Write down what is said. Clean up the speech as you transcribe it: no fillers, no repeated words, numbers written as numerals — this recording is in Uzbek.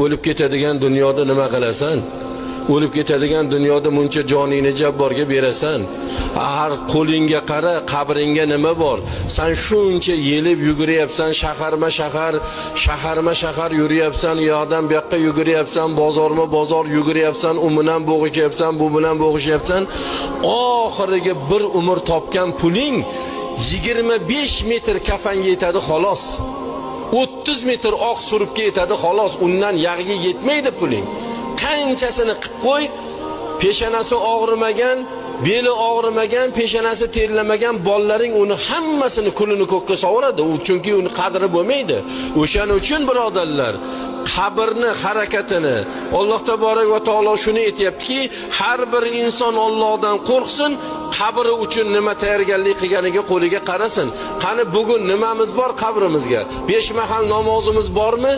o'lib ketadigan dunyoda nima qilasan? O'lib ketadigan dunyoda muncha joningni jabborga berasan. Har qo'lingga qara, qabringga nima bor? Sen shuncha yelib yuguryapsan, shaharma-shahar yuryapsan, u yoqdan bu yoqqa yuguryapsan, bozor yuguryapsan, u bilan bo'g'ishyapsan, bu bilan bo'g'ishyapsan. Oxiriga bir umr topgan puling 25 metr kafanga yetadi xolos. 30 metr oq suribga yetadi xolos. Undan yag'iga yetmaydi puling. Qanchasini qilib qo'y, peshanasi og'rimagan, beli og'rimagan, peshanasi terlamagan bollalaring uni hammasini kulini ko'kka sovuradi. U chunki uni qadri bo'lmaydi. O'shaning uchun birodarlar, qabrni harakatini Alloh taborak va taolo shuni aytayaptiki, har bir inson Allohdan qo'rqsin, qabri uchun nima tayyorgarlik qilganiga qo'liga qarasin. Qani bugun nimamiz bor qabrimizga? 5 mahal namozimiz bormi?